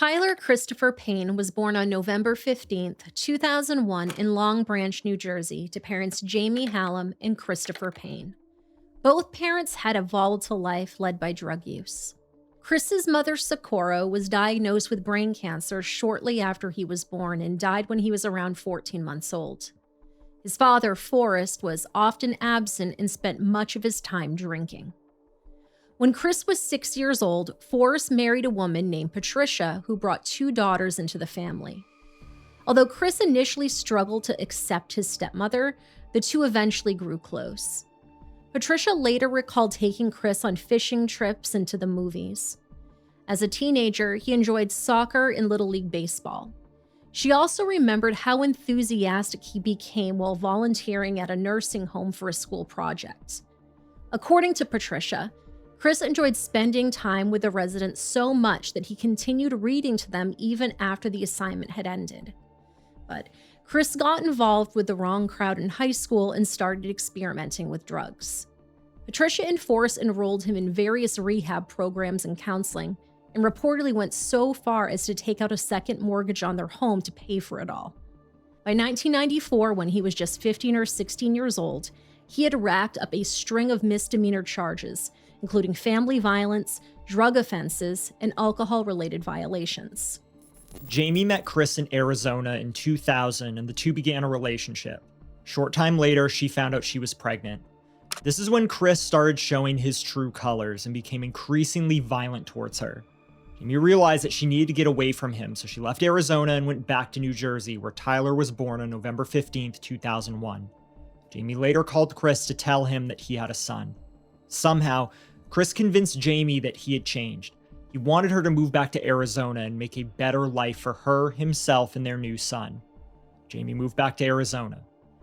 Tyler Christopher Payne was born on November 15th, 2001 in Long Branch, New Jersey to parents Jamie Hallam and Christopher Payne. Both parents had a volatile life led by drug use. Chris's mother, Socorro, was diagnosed with brain cancer shortly after he was born and died when he was around 14 months old. His father, Forrest, was often absent and spent much of his time drinking. When Chris was 6 years old, Forrest married a woman named Patricia who brought two daughters into the family. Although Chris initially struggled to accept his stepmother, the two eventually grew close. Patricia later recalled taking Chris on fishing trips and to the movies. As a teenager, he enjoyed soccer and Little League baseball. She also remembered how enthusiastic he became while volunteering at a nursing home for a school project. According to Patricia, Chris enjoyed spending time with the residents so much that he continued reading to them even after the assignment had ended. But Chris got involved with the wrong crowd in high school and started experimenting with drugs. Patricia and Forrest enrolled him in various rehab programs and counseling, and reportedly went so far as to take out a second mortgage on their home to pay for it all. By 1994, when he was just 15 or 16 years old, he had racked up a string of misdemeanor charges, including family violence, drug offenses, and alcohol-related violations. Jamie met Chris in Arizona in 2000 and the two began a relationship. Short time later, she found out she was pregnant. This is when Chris started showing his true colors and became increasingly violent towards her. Jamie realized that she needed to get away from him, so she left Arizona and went back to New Jersey, where Tyler was born on November 15th, 2001. Jamie later called Chris to tell him that he had a son. Somehow, Chris convinced Jamie that he had changed. He wanted her to move back to Arizona and make a better life for her, himself, and their new son. Jamie moved back to Arizona.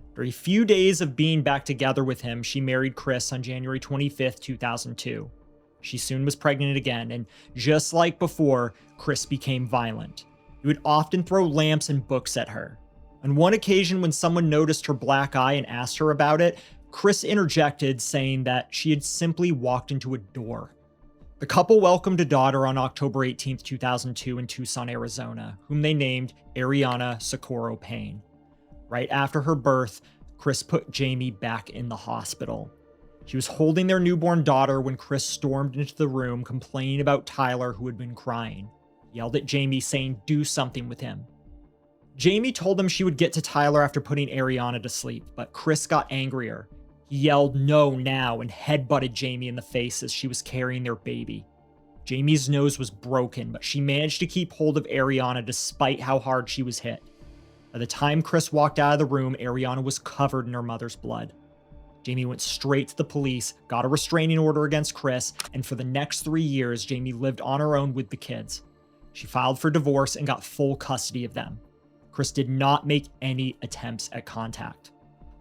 After a few days of being back together with him, she married Chris on January 25th, 2002. She soon was pregnant again, and just like before, Chris became violent. He would often throw lamps and books at her. On one occasion, when someone noticed her black eye and asked her about it, Chris interjected, saying that she had simply walked into a door. The couple welcomed a daughter on October 18, 2002 in Tucson, Arizona, whom they named Ariana Socorro Payne. Right after her birth, Chris put Jamie back in the hospital. She was holding their newborn daughter when Chris stormed into the room complaining about Tyler, who had been crying. He yelled at Jamie, saying, "Do something with him." Jamie told him she would get to Tyler after putting Ariana to sleep, but Chris got angrier. He yelled "no now" and headbutted Jamie in the face as she was carrying their baby. Jamie's nose was broken, but she managed to keep hold of Ariana despite how hard she was hit. By the time Chris walked out of the room, Ariana was covered in her mother's blood. Jamie went straight to the police, got a restraining order against Chris, and for the next 3 years, Jamie lived on her own with the kids. She filed for divorce and got full custody of them. Chris did not make any attempts at contact.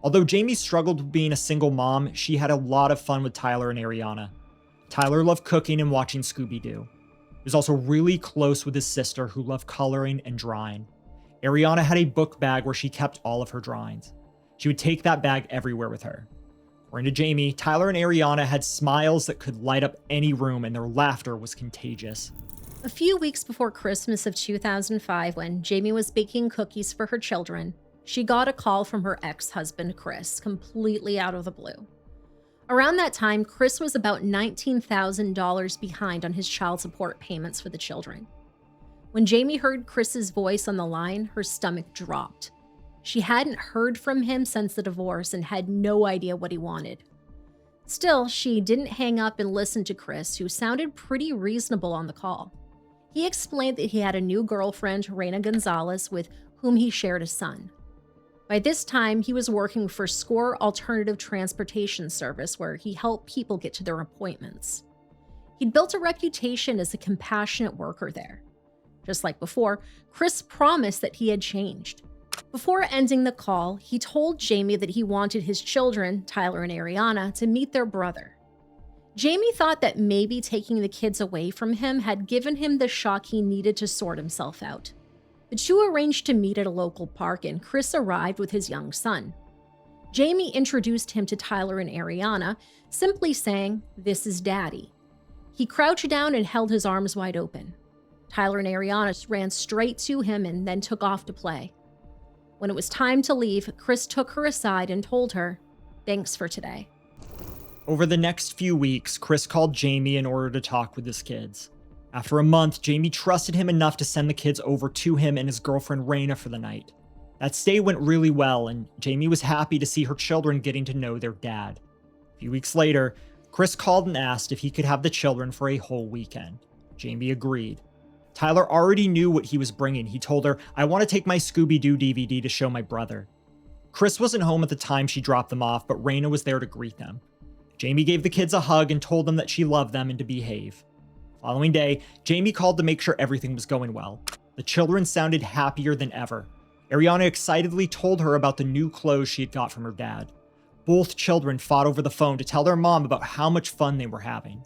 Although Jamie struggled with being a single mom, she had a lot of fun with Tyler and Ariana. Tyler loved cooking and watching Scooby-Doo. He was also really close with his sister, who loved coloring and drawing. Ariana had a book bag where she kept all of her drawings. She would take that bag everywhere with her. According to Jamie, Tyler and Ariana had smiles that could light up any room, and their laughter was contagious. A few weeks before Christmas of 2005, when Jamie was baking cookies for her children, she got a call from her ex-husband, Chris, completely out of the blue. Around that time, Chris was about $19,000 behind on his child support payments for the children. When Jamie heard Chris's voice on the line, her stomach dropped. She hadn't heard from him since the divorce and had no idea what he wanted. Still, she didn't hang up and listen to Chris, who sounded pretty reasonable on the call. He explained that he had a new girlfriend, Reina Gonzalez, with whom he shared a son. By this time, he was working for SCORE Alternative Transportation Service, where he helped people get to their appointments. He'd built a reputation as a compassionate worker there. Just like before, Chris promised that he had changed. Before ending the call, he told Jamie that he wanted his children, Tyler and Ariana, to meet their brother. Jamie thought that maybe taking the kids away from him had given him the shock he needed to sort himself out. The two arranged to meet at a local park, and Chris arrived with his young son. Jamie introduced him to Tyler and Ariana, simply saying, "This is Daddy." He crouched down and held his arms wide open. Tyler and Ariana ran straight to him and then took off to play. When it was time to leave, Chris took her aside and told her, "Thanks for today." Over the next few weeks, Chris called Jamie in order to talk with his kids. After a month, Jamie trusted him enough to send the kids over to him and his girlfriend Raina for the night. That stay went really well, and Jamie was happy to see her children getting to know their dad. A few weeks later, Chris called and asked if he could have the children for a whole weekend. Jamie agreed. Tyler already knew what he was bringing. He told her, "I want to take my Scooby-Doo DVD to show my brother." Chris wasn't home at the time she dropped them off, but Raina was there to greet them. Jamie gave the kids a hug and told them that she loved them and to behave. The following day, Jamie called to make sure everything was going well. The children sounded happier than ever. Ariana excitedly told her about the new clothes she had got from her dad. Both children fought over the phone to tell their mom about how much fun they were having.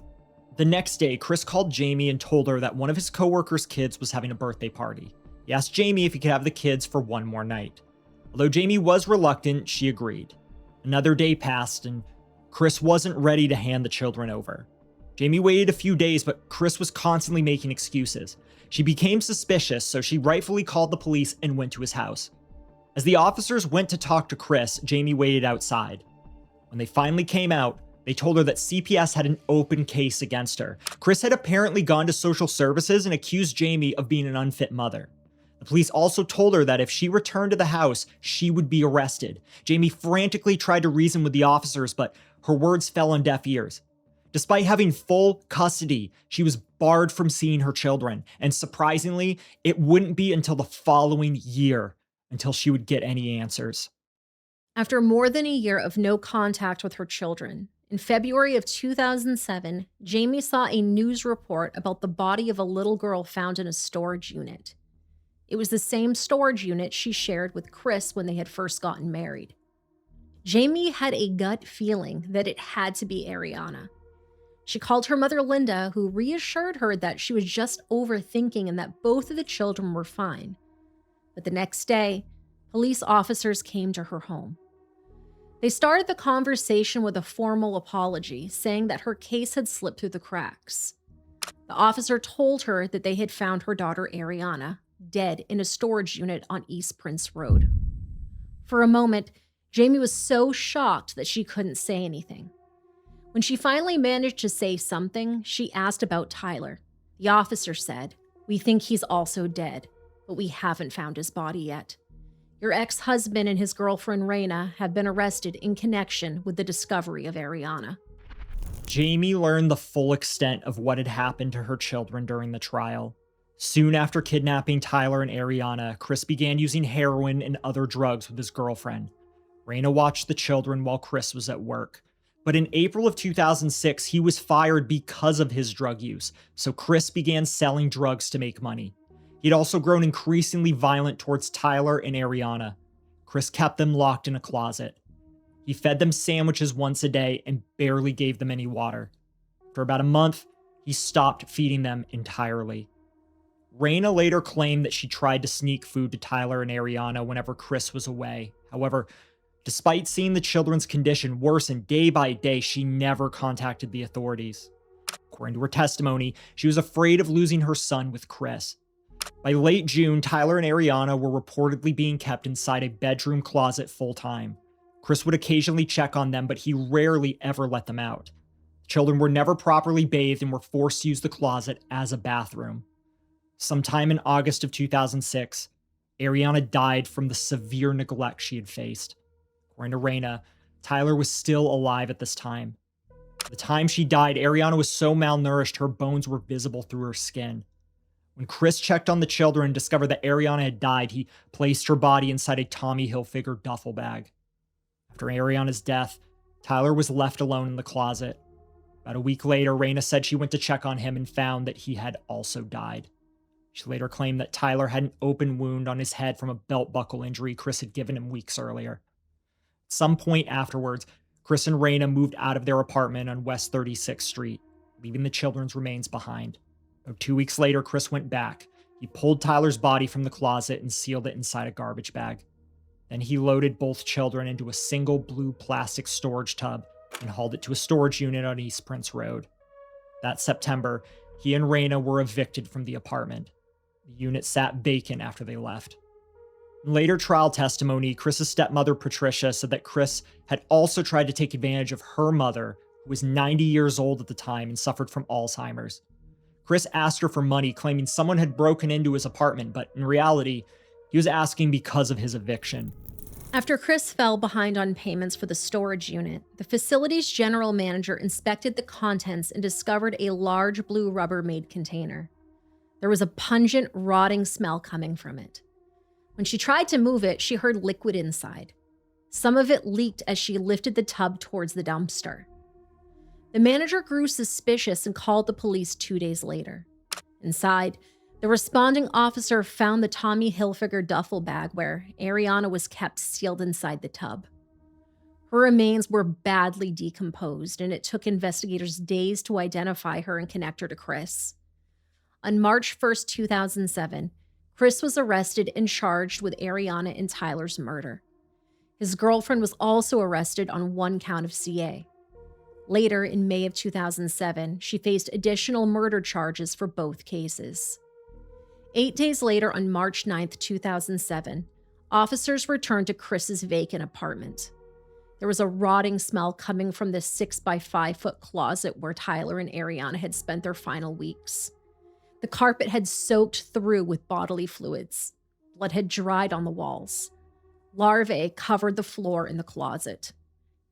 The next day, Chris called Jamie and told her that one of his coworkers' kids was having a birthday party. He asked Jamie if he could have the kids for one more night. Although Jamie was reluctant, she agreed. Another day passed, and Chris wasn't ready to hand the children over. Jamie waited a few days, but Chris was constantly making excuses. She became suspicious, so she rightfully called the police and went to his house. As the officers went to talk to Chris, Jamie waited outside. When they finally came out, they told her that CPS had an open case against her. Chris had apparently gone to social services and accused Jamie of being an unfit mother. The police also told her that if she returned to the house, she would be arrested. Jamie frantically tried to reason with the officers, but her words fell on deaf ears. Despite having full custody, she was barred from seeing her children, and surprisingly, it wouldn't be until the following year until she would get any answers. After more than a year of no contact with her children, in February of 2007, Jamie saw a news report about the body of a little girl found in a storage unit. It was the same storage unit she shared with Chris when they had first gotten married. Jamie had a gut feeling that it had to be Ariana. She called her mother Linda, who reassured her that she was just overthinking and that both of the children were fine. But the next day, police officers came to her home. They started the conversation with a formal apology, saying that her case had slipped through the cracks. The officer told her that they had found her daughter Ariana dead in a storage unit on East Prince Road. For a moment, Jamie was so shocked that she couldn't say anything. When she finally managed to say something, she asked about Tyler. The officer said, "We think he's also dead, but we haven't found his body yet. Your ex-husband and his girlfriend Raina have been arrested in connection with the discovery of Ariana." Jamie learned the full extent of what had happened to her children during the trial. Soon after kidnapping Tyler and Ariana, Chris began using heroin and other drugs with his girlfriend. Raina watched the children while Chris was at work. But in April of 2006, he was fired because of his drug use, so Chris began selling drugs to make money. He'd also grown increasingly violent towards Tyler and Ariana. Chris kept them locked in a closet. He fed them sandwiches once a day and barely gave them any water. For about a month, he stopped feeding them entirely. Raina later claimed that she tried to sneak food to Tyler and Ariana whenever Chris was away. However, despite seeing the children's condition worsen day by day, she never contacted the authorities. According to her testimony, she was afraid of losing her son with Chris. By late June, Tyler and Ariana were reportedly being kept inside a bedroom closet full-time. Chris would occasionally check on them, but he rarely ever let them out. Children were never properly bathed and were forced to use the closet as a bathroom. Sometime in August of 2006, Ariana died from the severe neglect she had faced. According to Raina, Tyler was still alive at this time. At the time she died, Ariana was so malnourished her bones were visible through her skin. When Chris checked on the children and discovered that Ariana had died, he placed her body inside a Tommy Hilfiger duffel bag. After Ariana's death, Tyler was left alone in the closet. About a week later, Raina said she went to check on him and found that he had also died. She later claimed that Tyler had an open wound on his head from a belt buckle injury Chris had given him weeks earlier. At some point afterwards, Chris and Raina moved out of their apartment on West 36th Street, leaving the children's remains behind. About 2 weeks later, Chris went back. He pulled Tyler's body from the closet and sealed it inside a garbage bag. Then he loaded both children into a single blue plastic storage tub and hauled it to a storage unit on East Prince Road. That September, He and Raina were evicted from the apartment. The unit sat vacant after they left. In later trial testimony, Chris's stepmother Patricia said that Chris had also tried to take advantage of her mother, who was 90 years old at the time and suffered from Alzheimer's. Chris asked her for money, claiming someone had broken into his apartment, but in reality, he was asking because of his eviction. After Chris fell behind on payments for the storage unit, the facility's general manager inspected the contents and discovered a large blue Rubbermaid container. There was a pungent, rotting smell coming from it. When she tried to move it, she heard liquid inside. Some of it leaked as she lifted the tub towards the dumpster. The manager grew suspicious and called the police 2 days later. Inside, the responding officer found the Tommy Hilfiger duffel bag where Ariana was kept sealed inside the tub. Her remains were badly decomposed, and it took investigators days to identify her and connect her to Chris. On March 1st, 2007, Chris was arrested and charged with Ariana and Tyler's murder. His girlfriend was also arrested on 1 count of CA. Later, in May of 2007, she faced additional murder charges for both cases. 8 days later, on March 9th, 2007, officers returned to Chris's vacant apartment. There was a rotting smell coming from the 6-by-5-foot closet where Tyler and Ariana had spent their final weeks. The carpet had soaked through with bodily fluids. Blood had dried on the walls. Larvae covered the floor in the closet.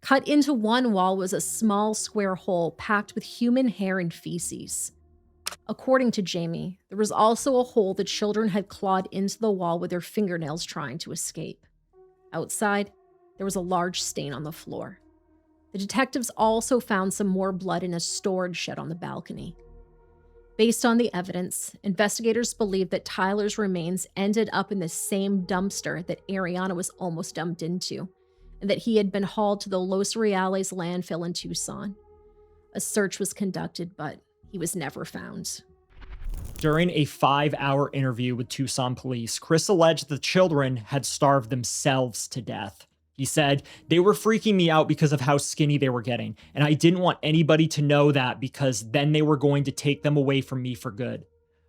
Cut into one wall was a small square hole packed with human hair and feces. According to Jamie, there was also a hole the children had clawed into the wall with their fingernails trying to escape. Outside, there was a large stain on the floor. The detectives also found some more blood in a storage shed on the balcony. Based on the evidence, investigators believe that Tyler's remains ended up in the same dumpster that Ariana was almost dumped into, and that he had been hauled to the Los Reales landfill in Tucson. A search was conducted, but he was never found. During a 5-hour interview with Tucson police, Chris alleged the children had starved themselves to death. He said, "They were freaking me out because of how skinny they were getting, and I didn't want anybody to know that because then they were going to take them away from me for good."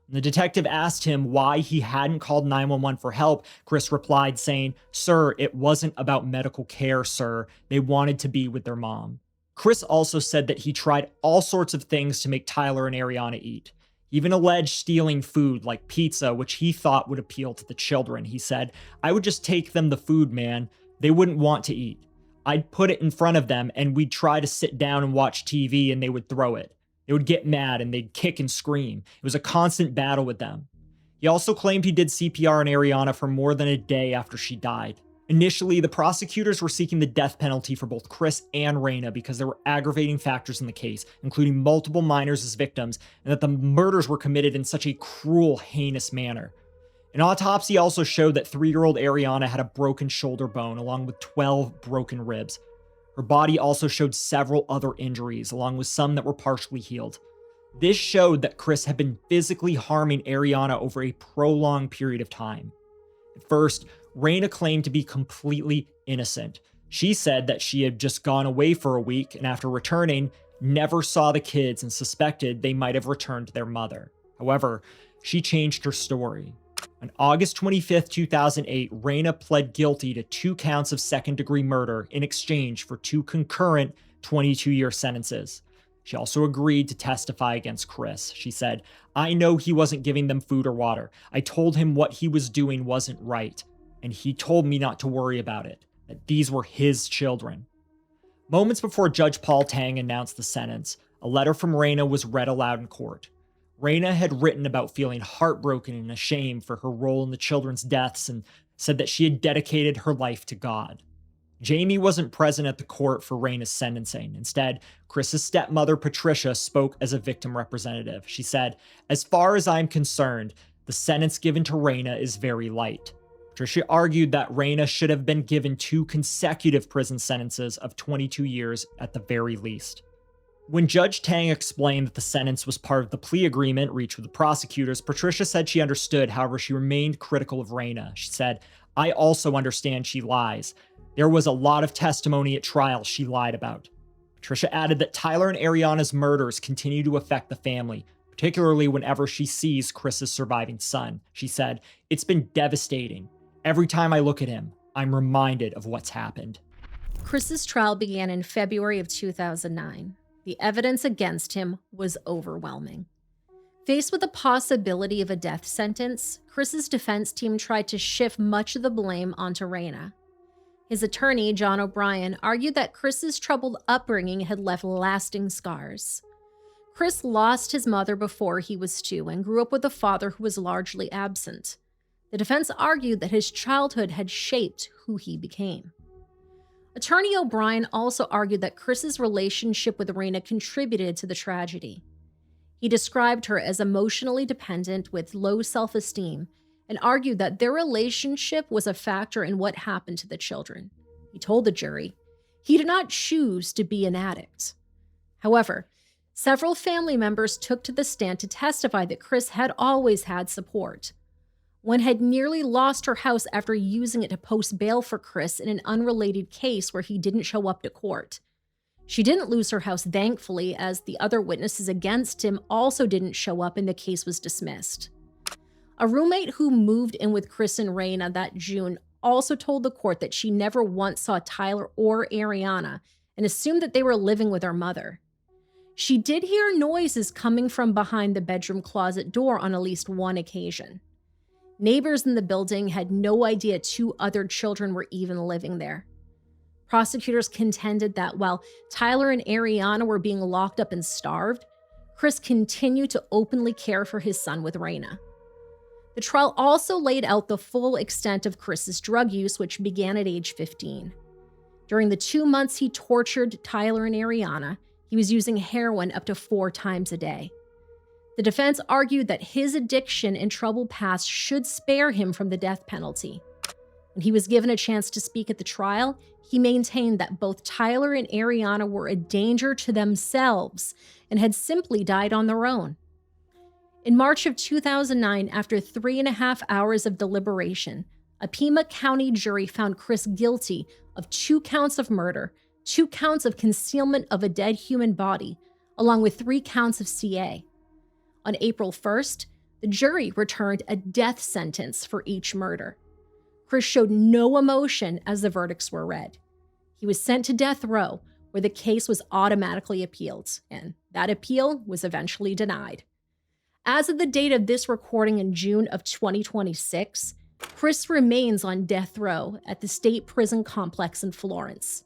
When the detective asked him why he hadn't called 911 for help, Chris replied saying, "Sir, it wasn't about medical care, sir. They wanted to be with their mom." Chris also said that he tried all sorts of things to make Tyler and Ariana eat. He even alleged stealing food like pizza, which he thought would appeal to the children. He said, "I would just take them the food, man. They wouldn't want to eat. I'd put it in front of them and we'd try to sit down and watch TV and they would throw it. They would get mad and they'd kick and scream. It was a constant battle with them." He also claimed he did CPR on Ariana for more than a day after she died. Initially, the prosecutors were seeking the death penalty for both Chris and Raina because there were aggravating factors in the case, including multiple minors as victims, and that the murders were committed in such a cruel, heinous manner. An autopsy also showed that 3-year-old Ariana had a broken shoulder bone along with 12 broken ribs. Her body also showed several other injuries, along with some that were partially healed. This showed that Chris had been physically harming Ariana over a prolonged period of time. At first, Raina claimed to be completely innocent. She said that she had just gone away for a week and after returning, never saw the kids and suspected they might have returned to their mother. However, she changed her story. On August 25th, 2008, Raina pled guilty to 2 counts of second-degree murder in exchange for 2 concurrent 22-year sentences. She also agreed to testify against Chris. She said, "I know he wasn't giving them food or water. I told him what he was doing wasn't right, and he told me not to worry about it, that these were his children." Moments before Judge Paul Tang announced the sentence, a letter from Raina was read aloud in court. Raina had written about feeling heartbroken and ashamed for her role in the children's deaths and said that she had dedicated her life to God. Jamie wasn't present at the court for Raina's sentencing. Instead, Chris's stepmother, Patricia, spoke as a victim representative. She said, "As far as I'm concerned, the sentence given to Raina is very light." Patricia argued that Raina should have been given 2 consecutive prison sentences of 22 years at the very least. When Judge Tang explained that the sentence was part of the plea agreement reached with the prosecutors, Patricia said she understood, however, she remained critical of Raina. She said, "I also understand she lies. There was a lot of testimony at trial she lied about." Patricia added that Tyler and Ariana's murders continue to affect the family, particularly whenever she sees Chris's surviving son. She said, "It's been devastating. Every time I look at him, I'm reminded of what's happened." Chris's trial began in February of 2009. The evidence against him was overwhelming. Faced with the possibility of a death sentence, Chris's defense team tried to shift much of the blame onto Raina. His attorney, John O'Brien, argued that Chris's troubled upbringing had left lasting scars. Chris lost his mother before he was 2 and grew up with a father who was largely absent. The defense argued that his childhood had shaped who he became. Attorney O'Brien also argued that Chris's relationship with Raina contributed to the tragedy. He described her as emotionally dependent with low self-esteem and argued that their relationship was a factor in what happened to the children. He told the jury he did not choose to be an addict. However, several family members took to the stand to testify that Chris had always had support. One had nearly lost her house after using it to post bail for Chris in an unrelated case where he didn't show up to court. She didn't lose her house, thankfully, as the other witnesses against him also didn't show up and the case was dismissed. A roommate who moved in with Chris and Raina that June also told the court that she never once saw Tyler or Ariana and assumed that they were living with her mother. She did hear noises coming from behind the bedroom closet door on at least one occasion. Neighbors in the building had no idea 2 other children were even living there. Prosecutors contended that while Tyler and Ariana were being locked up and starved, Chris continued to openly care for his son with Raina. The trial also laid out the full extent of Chris's drug use, which began at age 15. During the 2 months he tortured Tyler and Ariana, he was using heroin up to 4 times a day. The defense argued that his addiction and troubled past should spare him from the death penalty. When he was given a chance to speak at the trial, he maintained that both Tyler and Ariana were a danger to themselves and had simply died on their own. In March of 2009, after 3.5 hours of deliberation, a Pima County jury found Chris guilty of 2 counts of murder, 2 counts of concealment of a dead human body, along with 3 counts of CA. On April 1st, the jury returned a death sentence for each murder. Chris showed no emotion as the verdicts were read. He was sent to death row, where the case was automatically appealed, and that appeal was eventually denied. As of the date of this recording in June of 2026, Chris remains on death row at the state prison complex in Florence.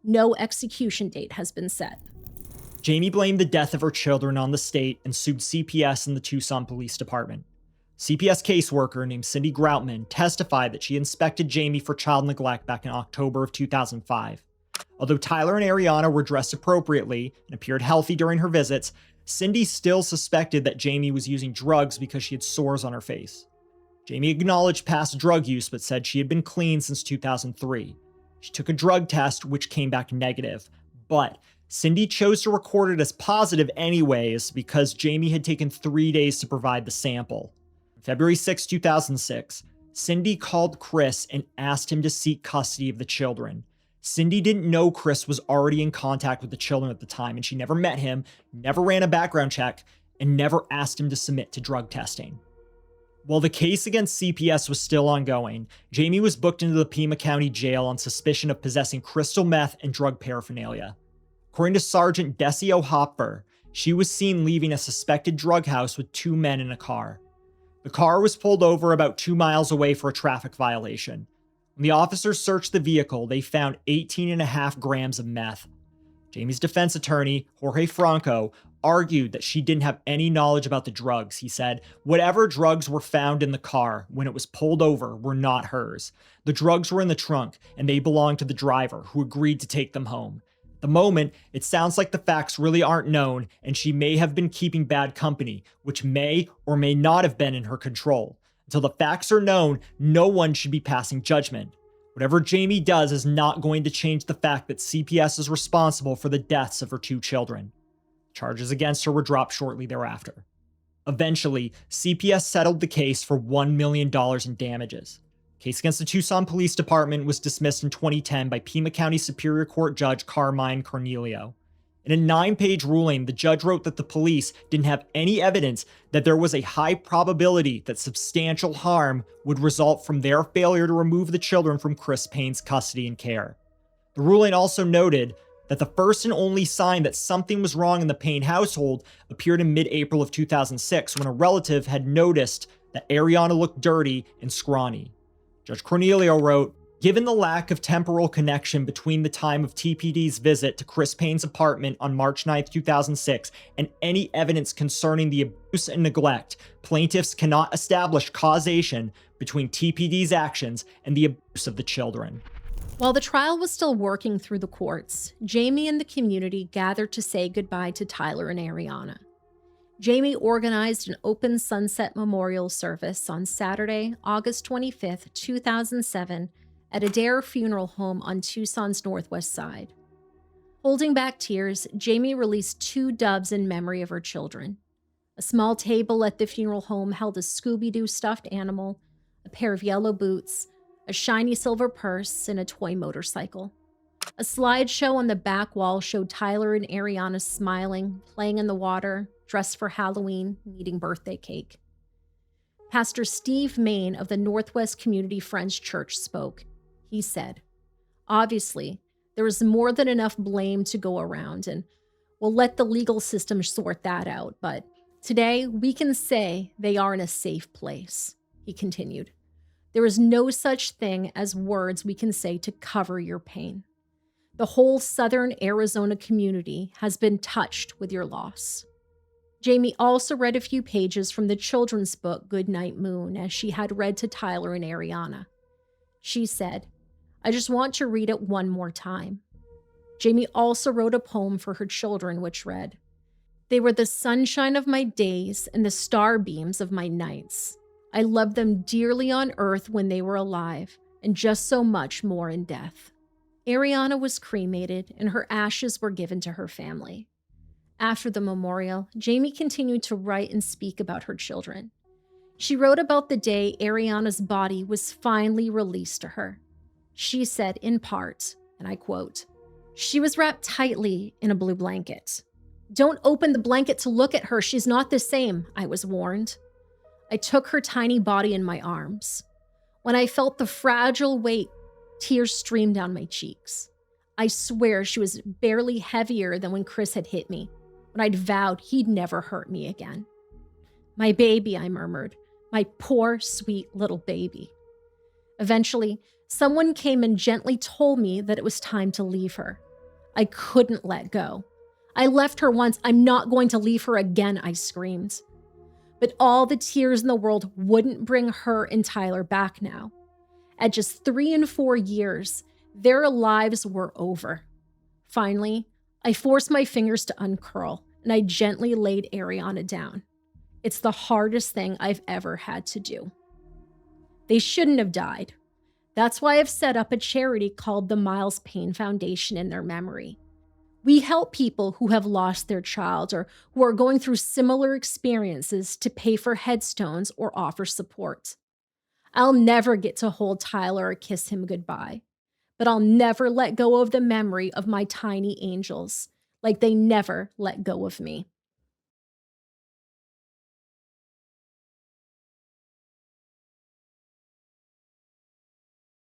No execution date has been set. Jamie blamed the death of her children on the state and sued CPS and the Tucson Police Department. CPS caseworker named Cindy Groutman testified that she inspected Jamie for child neglect back in October of 2005. Although Tyler and Ariana were dressed appropriately and appeared healthy during her visits, Cindy still suspected that Jamie was using drugs because she had sores on her face. Jamie acknowledged past drug use but said she had been clean since 2003. She took a drug test which came back negative, but Cindy chose to record it as positive anyways because Jamie had taken 3 days to provide the sample. On February 6, 2006, Cindy called Chris and asked him to seek custody of the children. Cindy didn't know Chris was already in contact with the children at the time, and she never met him, never ran a background check, and never asked him to submit to drug testing. While the case against CPS was still ongoing, Jamie was booked into the Pima County Jail on suspicion of possessing crystal meth and drug paraphernalia. According to Sergeant Decio Hopper, she was seen leaving a suspected drug house with 2 men in a car. The car was pulled over about 2 miles away for a traffic violation. When the officers searched the vehicle, they found 18.5 grams of meth. Jamie's defense attorney, Jorge Franco, argued that she didn't have any knowledge about the drugs. He said, "Whatever drugs were found in the car when it was pulled over were not hers. The drugs were in the trunk, and they belonged to the driver, who agreed to take them home. At the moment, it sounds like the facts really aren't known, and she may have been keeping bad company, which may or may not have been in her control. Until the facts are known, no one should be passing judgment. Whatever Jamie does is not going to change the fact that CPS is responsible for the deaths of her 2 children." Charges against her were dropped shortly thereafter. Eventually, CPS settled the case for $1 million in damages. The case against the Tucson Police Department was dismissed in 2010 by Pima County Superior Court Judge Carmine Cornelio. In a 9-page ruling, the judge wrote that the police didn't have any evidence that there was a high probability that substantial harm would result from their failure to remove the children from Chris Payne's custody and care. The ruling also noted that the first and only sign that something was wrong in the Payne household appeared in mid-April of 2006 when a relative had noticed that Ariana looked dirty and scrawny. Judge Cornelio wrote, "Given the lack of temporal connection between the time of TPD's visit to Chris Payne's apartment on March 9, 2006, and any evidence concerning the abuse and neglect, plaintiffs cannot establish causation between TPD's actions and the abuse of the children." While the trial was still working through the courts, Jamie and the community gathered to say goodbye to Tyler and Ariana. Jamie organized an open sunset memorial service on Saturday, August 25, 2007, at Adair Funeral Home on Tucson's northwest side. Holding back tears, Jamie released 2 doves in memory of her children. A small table at the funeral home held a Scooby-Doo stuffed animal, a pair of yellow boots, a shiny silver purse, and a toy motorcycle. A slideshow on the back wall showed Tyler and Ariana smiling, playing in the water, dressed for Halloween, and eating birthday cake. Pastor Steve Main of the Northwest Community Friends Church spoke. He said, "Obviously, there is more than enough blame to go around, and we'll let the legal system sort that out, but today we can say they are in a safe place." He continued, "There is no such thing as words we can say to cover your pain. The whole southern Arizona community has been touched with your loss." Jamie also read a few pages from the children's book Goodnight Moon, as she had read to Tyler and Ariana. She said, "I just want to read it one more time." Jamie also wrote a poem for her children, which read, "They were the sunshine of my days and the starbeams of my nights. I loved them dearly on earth when they were alive, and just so much more in death." Ariana was cremated, and her ashes were given to her family. After the memorial, Jamie continued to write and speak about her children. She wrote about the day Ariana's body was finally released to her. She said, in part, and I quote, "She was wrapped tightly in a blue blanket. Don't open the blanket to look at her. She's not the same, I was warned. I took her tiny body in my arms. When I felt the fragile weight, tears streamed down my cheeks. I swear she was barely heavier than when Chris had hit me, when I'd vowed he'd never hurt me again. My baby," I murmured, "my poor, sweet little baby." Eventually, someone came and gently told me that it was time to leave her. I couldn't let go. "I left her once. I'm not going to leave her again," I screamed. But all the tears in the world wouldn't bring her and Tyler back now. At just 3 and 4 years, their lives were over. Finally, I forced my fingers to uncurl, and I gently laid Ariana down. It's the hardest thing I've ever had to do. They shouldn't have died. That's why I've set up a charity called the Miles Payne Foundation in their memory. We help people who have lost their child or who are going through similar experiences to pay for headstones or offer support. I'll never get to hold Tyler or kiss him goodbye, but I'll never let go of the memory of my tiny angels, like they never let go of me.